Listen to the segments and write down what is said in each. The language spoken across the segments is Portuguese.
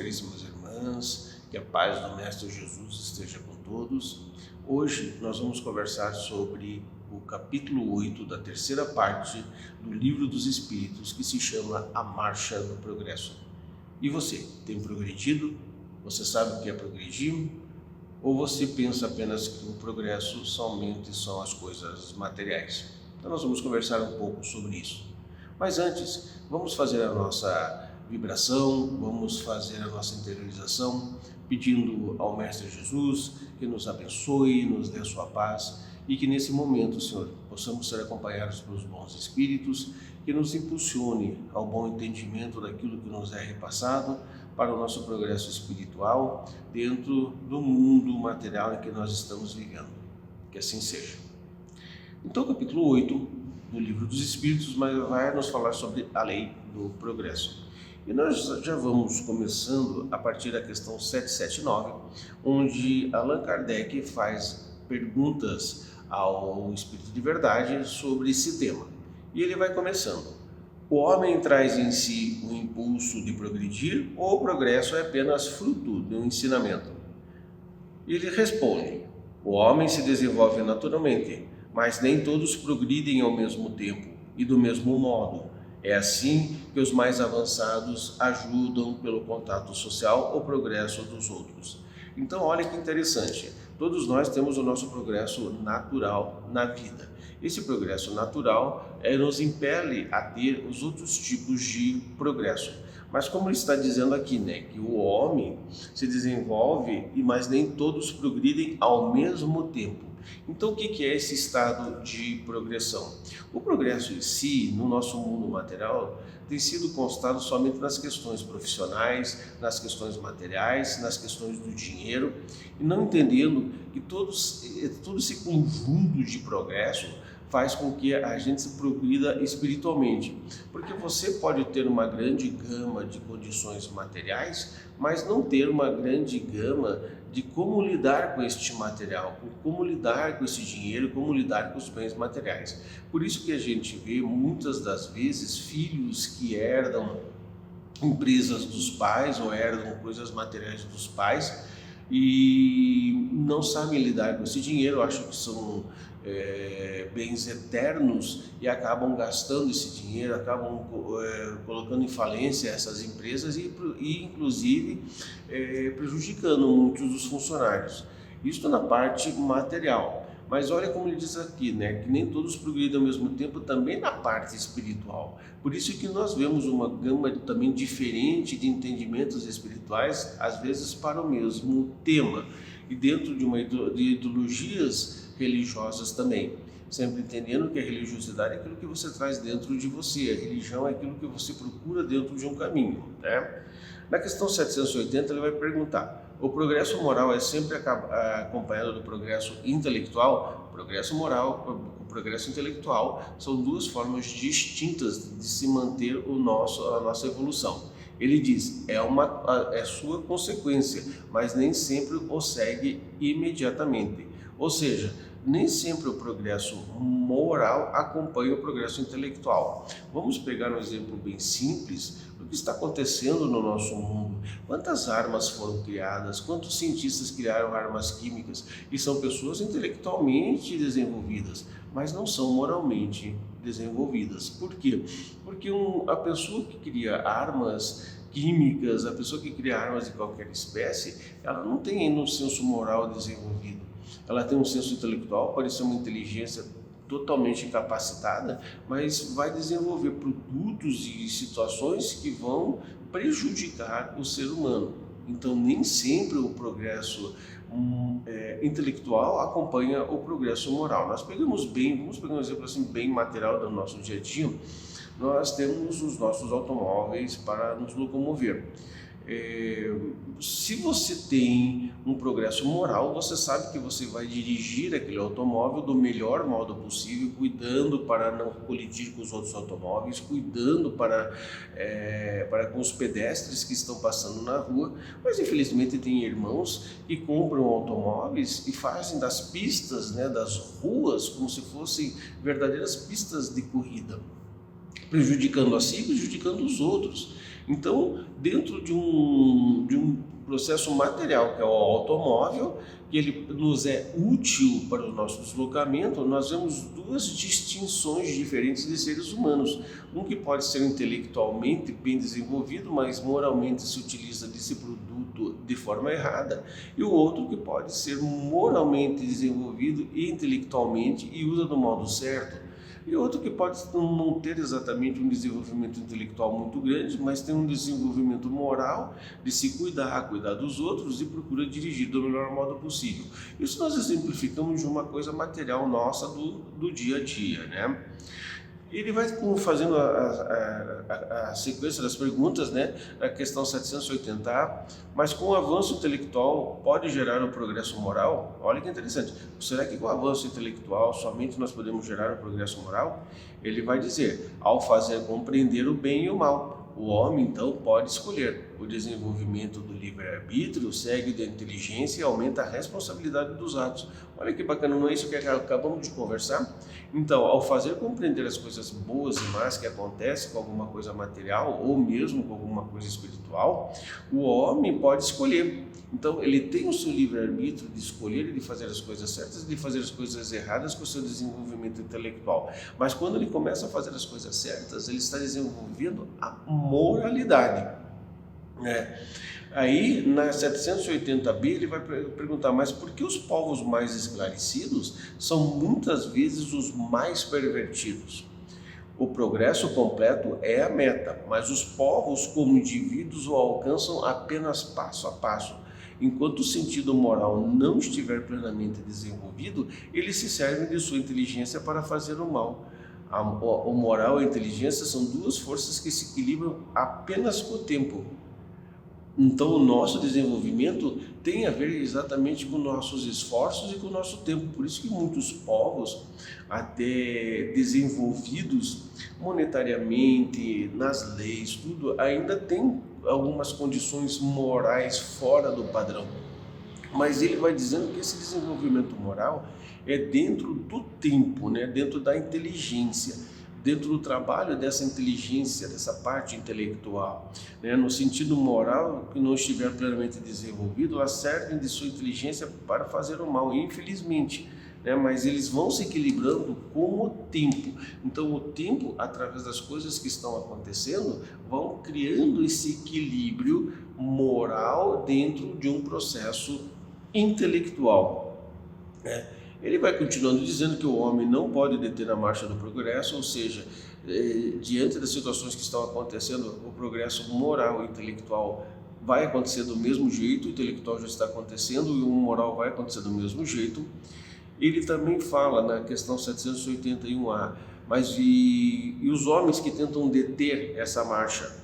caríssimas irmãs, que a paz do Mestre Jesus esteja com todos. Hoje nós vamos conversar sobre o capítulo 8 da terceira parte do Livro dos Espíritos, que se chama A Marcha do Progresso. E você, tem progredido? Você sabe o que é progredir? Ou você pensa apenas que o progresso somente são as coisas materiais? Então nós vamos conversar um pouco sobre isso. Mas antes, vamos fazer a nossa vibração, vamos fazer a nossa interiorização, pedindo ao Mestre Jesus que nos abençoe, nos dê a sua paz e que nesse momento, Senhor, possamos ser acompanhados pelos bons espíritos, que nos impulsione ao bom entendimento daquilo que nos é repassado para o nosso progresso espiritual dentro do mundo material em que nós estamos vivendo. Que assim seja. Então, o capítulo 8 do Livro dos Espíritos vai nos falar sobre a lei do progresso. E nós já vamos começando a partir da questão 779, onde Allan Kardec faz perguntas ao Espírito de Verdade sobre esse tema. E ele vai começando. O homem traz em si o impulso de progredir ou o progresso é apenas fruto do ensinamento? E ele responde, o homem se desenvolve naturalmente, mas nem todos progridem ao mesmo tempo e do mesmo modo. É assim que os mais avançados ajudam pelo contato social o progresso dos outros. Então, olha que interessante. Todos nós temos o nosso progresso natural na vida. Esse progresso natural nos impele a ter os outros tipos de progresso. Mas como ele está dizendo aqui, que o homem se desenvolve, mas nem todos progridem ao mesmo tempo. Então, o que é esse estado de progressão? O progresso em si, no nosso mundo material, tem sido constado somente nas questões profissionais, nas questões materiais, nas questões do dinheiro, e não entendendo que todo esse conjunto de progresso faz com que a gente se progrida espiritualmente. Porque você pode ter uma grande gama de condições materiais, mas não ter uma grande gama de como lidar com este material, como lidar com esse dinheiro, como lidar com os bens materiais. Por isso que a gente vê muitas das vezes filhos que herdam empresas dos pais ou herdam coisas materiais dos pais e não sabem lidar com esse dinheiro, acham que são bens eternos e acabam gastando esse dinheiro, acabam colocando em falência essas empresas e inclusive prejudicando muitos dos funcionários. Isso na parte material. Mas olha como ele diz aqui, que nem todos progridem ao mesmo tempo também na parte espiritual. Por isso que nós vemos uma gama também diferente de entendimentos espirituais, às vezes para o mesmo tema, e dentro de ideologias religiosas também. Sempre entendendo que a religiosidade é aquilo que você traz dentro de você, a religião é aquilo que você procura dentro de um caminho. Na questão 780 ele vai perguntar, o progresso moral é sempre acompanhado do progresso intelectual? O progresso moral, o progresso intelectual são duas formas distintas de se manter a nossa evolução. Ele diz, é sua consequência, mas nem sempre o segue imediatamente. Ou seja, nem sempre o progresso moral acompanha o progresso intelectual. Vamos pegar um exemplo bem simples do que está acontecendo no nosso mundo. Quantas armas foram criadas, quantos cientistas criaram armas químicas e são pessoas intelectualmente desenvolvidas, mas não são moralmente desenvolvidas. Por quê? Porque a pessoa que cria armas químicas, a pessoa que cria armas de qualquer espécie, ela não tem ainda um senso moral desenvolvido. Ela tem um senso intelectual, pode ser uma inteligência totalmente capacitada, mas vai desenvolver produtos e situações que vão prejudicar o ser humano. Então, nem sempre o progresso intelectual acompanha o progresso moral. Vamos pegar um exemplo assim bem material do nosso dia a dia. Nós temos os nossos automóveis para nos locomover. Se você tem um progresso moral, você sabe que você vai dirigir aquele automóvel do melhor modo possível, cuidando para não colidir com os outros automóveis, cuidando para com os pedestres que estão passando na rua. Mas infelizmente tem irmãos que compram automóveis e fazem das pistas, das ruas, como se fossem verdadeiras pistas de corrida, prejudicando a si e prejudicando os outros. Então, dentro de um processo material, que é o automóvel, que ele nos é útil para o nosso deslocamento, nós vemos duas distinções diferentes de seres humanos. Um que pode ser intelectualmente bem desenvolvido, mas moralmente se utiliza desse produto de forma errada, e o outro que pode ser moralmente desenvolvido e intelectualmente e usa do modo certo. E outro que pode não ter exatamente um desenvolvimento intelectual muito grande, mas tem um desenvolvimento moral de se cuidar dos outros e procura dirigir do melhor modo possível. Isso nós exemplificamos de uma coisa material nossa do dia a dia, né? Ele vai fazendo a sequência das perguntas, né? A questão 780A, mas com o avanço intelectual pode gerar o progresso moral? Olha que interessante. Será que com o avanço intelectual somente nós podemos gerar o progresso moral? Ele vai dizer, ao fazer compreender o bem e o mal. O homem, então, pode escolher. O desenvolvimento do livre-arbítrio segue da inteligência e aumenta a responsabilidade dos atos. Olha que bacana, não é isso que acabamos de conversar? Então, ao fazer compreender as coisas boas e más que acontecem com alguma coisa material ou mesmo com alguma coisa espiritual, o homem pode escolher. Então, ele tem o seu livre-arbítrio de escolher e de fazer as coisas certas e de fazer as coisas erradas com o seu desenvolvimento intelectual. Mas quando ele começa a fazer as coisas certas, ele está desenvolvendo a moralidade. Aí, na 780b, ele vai perguntar, mas por que os povos mais esclarecidos são muitas vezes os mais pervertidos? O progresso completo é a meta, mas os povos como indivíduos o alcançam apenas passo a passo. Enquanto o sentido moral não estiver plenamente desenvolvido, eles se servem de sua inteligência para fazer o mal. O moral e a inteligência são duas forças que se equilibram apenas com o tempo. Então, o nosso desenvolvimento tem a ver exatamente com nossos esforços e com o nosso tempo. Por isso que muitos povos, até desenvolvidos monetariamente, nas leis, tudo, ainda tem algumas condições morais fora do padrão. Mas ele vai dizendo que esse desenvolvimento moral é dentro do tempo, né? Dentro da inteligência, dentro do trabalho dessa inteligência, dessa parte intelectual, né? No sentido moral, que não estiver plenamente desenvolvido, elas servem de sua inteligência para fazer o mal, infelizmente, né? Mas eles vão se equilibrando com o tempo. Então, o tempo, através das coisas que estão acontecendo, vão criando esse equilíbrio moral dentro de um processo intelectual, né? Ele vai continuando dizendo que o homem não pode deter a marcha do progresso, ou seja, diante das situações que estão acontecendo, o progresso moral e intelectual vai acontecer do mesmo jeito, o intelectual já está acontecendo e o moral vai acontecer do mesmo jeito. Ele também fala na questão 781A, mas e os homens que tentam deter essa marcha?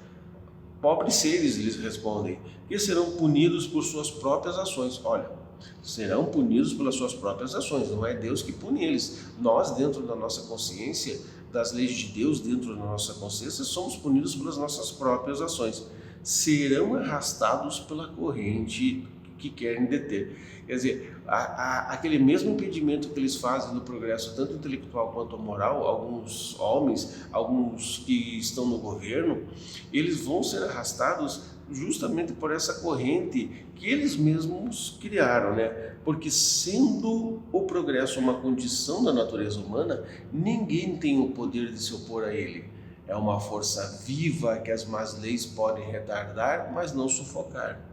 Pobres seres, eles respondem, que serão punidos por suas próprias ações. Olha, serão punidos pelas suas próprias ações, não é Deus que pune eles. Nós, dentro da nossa consciência, das leis de Deus, dentro da nossa consciência, somos punidos pelas nossas próprias ações. Serão arrastados pela corrente que querem deter. Quer dizer, aquele mesmo impedimento que eles fazem no progresso, tanto intelectual quanto moral, alguns homens, alguns que estão no governo, eles vão ser arrastados justamente por essa corrente que eles mesmos criaram, né? Porque sendo o progresso uma condição da natureza humana, ninguém tem o poder de se opor a ele. É uma força viva que as más leis podem retardar, mas não sufocar.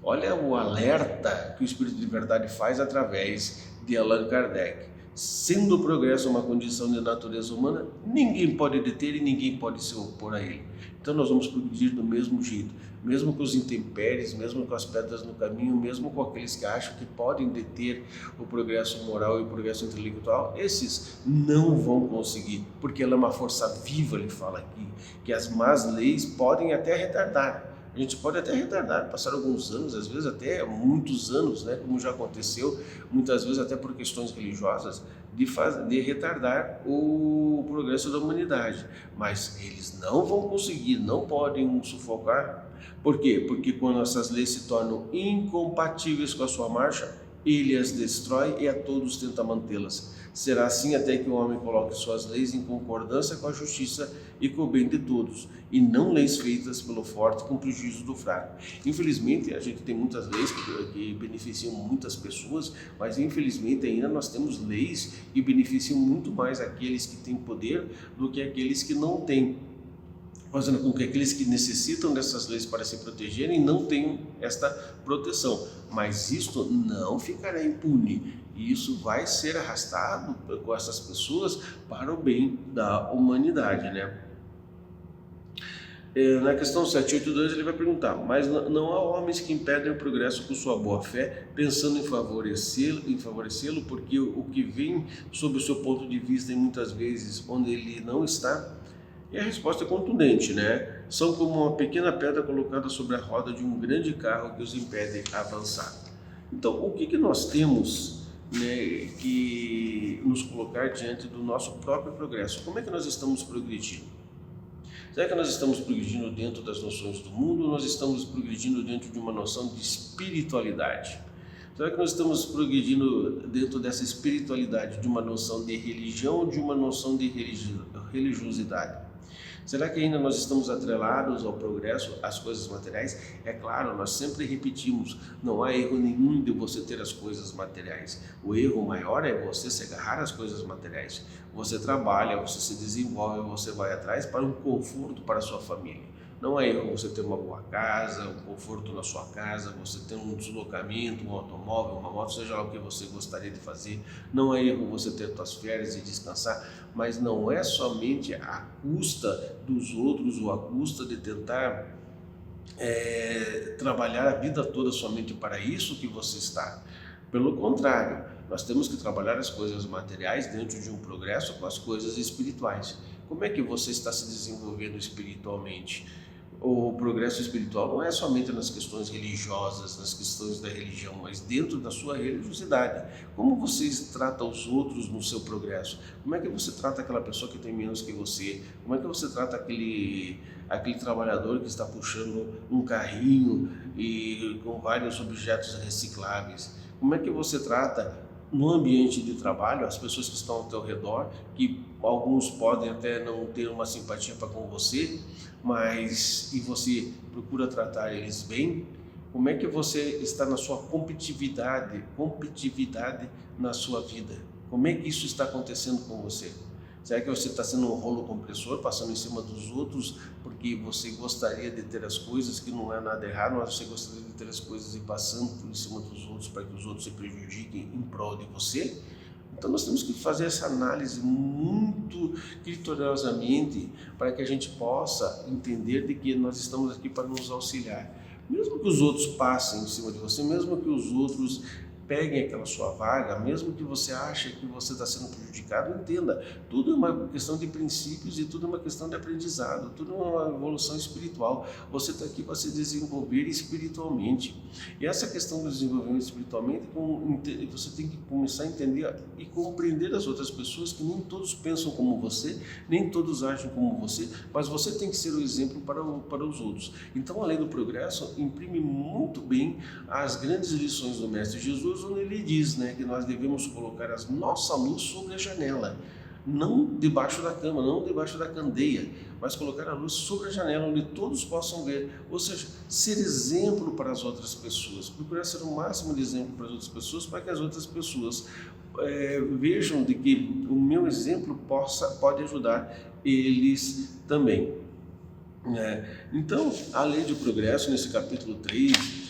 Olha o alerta que o Espírito de Verdade faz através de Allan Kardec. Sendo o progresso uma condição da natureza humana, ninguém pode deter e ninguém pode se opor a ele. Então nós vamos progredir do mesmo jeito, mesmo com os intempéries, mesmo com as pedras no caminho, mesmo com aqueles que acham que podem deter o progresso moral e o progresso intelectual, esses não vão conseguir, porque ela é uma força viva, ele fala aqui, que as más leis podem até retardar. A gente pode até retardar, passar alguns anos, às vezes até muitos anos, né, como já aconteceu, muitas vezes até por questões religiosas, de retardar o progresso da humanidade. Mas eles não vão conseguir, não podem sufocar. Por quê? Porque quando essas leis se tornam incompatíveis com a sua marcha, ele as destrói e a todos tenta mantê-las. Será assim até que o homem coloque suas leis em concordância com a justiça e com o bem de todos, e não leis feitas pelo forte com prejuízo do fraco. Infelizmente, a gente tem muitas leis que beneficiam muitas pessoas, mas infelizmente ainda nós temos leis que beneficiam muito mais aqueles que têm poder do que aqueles que não têm, fazendo com que aqueles que necessitam dessas leis para se protegerem não tenham esta proteção. Mas isto não ficará impune. Isso vai ser arrastado com essas pessoas para o bem da humanidade, né? Na questão 782 ele vai perguntar: mas não há homens que impedem o progresso com sua boa fé, pensando em favorecê-lo, porque o que vem sob o seu ponto de vista, e muitas vezes onde ele não está? E a resposta é contundente, né? São como uma pequena pedra colocada sobre a roda de um grande carro que os impede avançar. Então, o que nós temos, né, que nos colocar diante do nosso próprio progresso? Como é que nós estamos progredindo? Será que nós estamos progredindo dentro das noções do mundo, ou nós estamos progredindo dentro de uma noção de espiritualidade? Será que nós estamos progredindo dentro dessa espiritualidade de uma noção de religião ou de uma noção de religiosidade? Será que ainda nós estamos atrelados ao progresso, às coisas materiais? É claro, nós sempre repetimos, não há erro nenhum de você ter as coisas materiais. O erro maior é você se agarrar às coisas materiais. Você trabalha, você se desenvolve, você vai atrás para um conforto para a sua família. Não é erro você ter uma boa casa, um conforto na sua casa, você ter um deslocamento, um automóvel, uma moto, seja lá o que você gostaria de fazer. Não é erro você ter suas férias e descansar, mas não é somente à custa dos outros ou à custa de tentar trabalhar a vida toda somente para isso que você está. Pelo contrário, nós temos que trabalhar as coisas materiais dentro de um progresso com as coisas espirituais. Como é que você está se desenvolvendo espiritualmente? O progresso espiritual não é somente nas questões religiosas, nas questões da religião, mas dentro da sua religiosidade. Como você trata os outros no seu progresso? Como é que você trata aquela pessoa que tem menos que você? Como é que você trata aquele trabalhador que está puxando um carrinho e com vários objetos recicláveis? Como é que você trata no ambiente de trabalho as pessoas que estão ao teu redor, que alguns podem até não ter uma simpatia para com você, mas e você procura tratar eles bem? Como é que você está na sua competitividade na sua vida? Como é que isso está acontecendo com você? Será que você está sendo um rolo compressor, passando em cima dos outros, porque você gostaria de ter as coisas, que não é nada errado, mas você gostaria de ter as coisas e passando por cima dos outros para que os outros se prejudiquem em prol de você? Então nós temos que fazer essa análise muito criteriosamente para que a gente possa entender de que nós estamos aqui para nos auxiliar. Mesmo que os outros passem em cima de você, mesmo que os outros peguem aquela sua vaga, mesmo que você ache que você está sendo prejudicado, entenda, tudo é uma questão de princípios e tudo é uma questão de aprendizado, tudo é uma evolução espiritual. Você está aqui para se desenvolver espiritualmente. E essa questão do desenvolvimento espiritualmente, você tem que começar a entender e compreender as outras pessoas, que nem todos pensam como você, nem todos agem como você, mas você tem que ser o exemplo para os outros. Então, a lei do progresso imprime muito bem as grandes lições do Mestre Jesus, onde ele diz, né, que nós devemos colocar a nossa luz sobre a janela, não debaixo da cama, não debaixo da candeia, mas colocar a luz sobre a janela, onde todos possam ver, ou seja, ser exemplo para as outras pessoas, procurar ser o máximo de exemplo para as outras pessoas, para que as outras pessoas vejam de que o meu exemplo pode ajudar eles também. Então, a lei do progresso, nesse capítulo 3,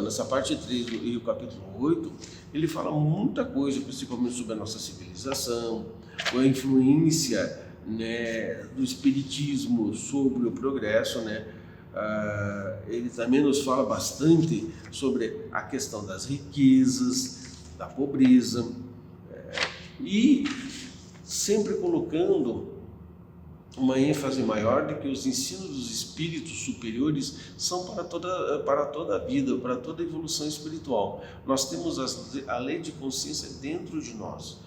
nessa parte 3 e o capítulo 8, ele fala muita coisa, principalmente sobre a nossa civilização, a influência, né, do espiritismo sobre o progresso, né? Ele também nos fala bastante sobre a questão das riquezas, da pobreza, e sempre colocando uma ênfase maior de que os ensinos dos espíritos superiores são para toda a vida, para toda a evolução espiritual. Nós temos a lei de consciência dentro de nós.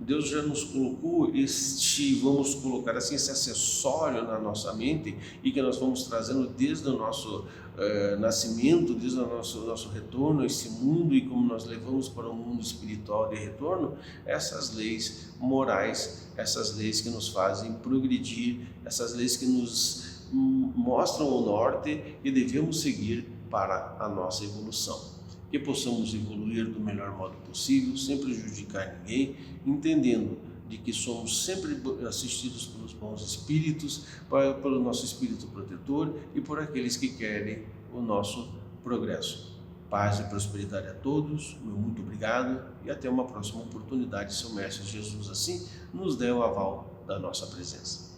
Deus já nos colocou este, vamos colocar assim, esse acessório na nossa mente e que nós vamos trazendo desde o nosso nascimento, desde o nosso retorno a esse mundo e como nós levamos para o mundo espiritual de retorno, essas leis morais, essas leis que nos fazem progredir, essas leis que nos mostram o norte que devemos seguir para a nossa evolução. Que possamos evoluir do melhor modo possível, sem prejudicar ninguém, entendendo de que somos sempre assistidos pelos bons espíritos, pelo nosso espírito protetor e por aqueles que querem o nosso progresso. Paz e prosperidade a todos, meu muito obrigado e até uma próxima oportunidade, se o Mestre Jesus assim nos der o aval da nossa presença.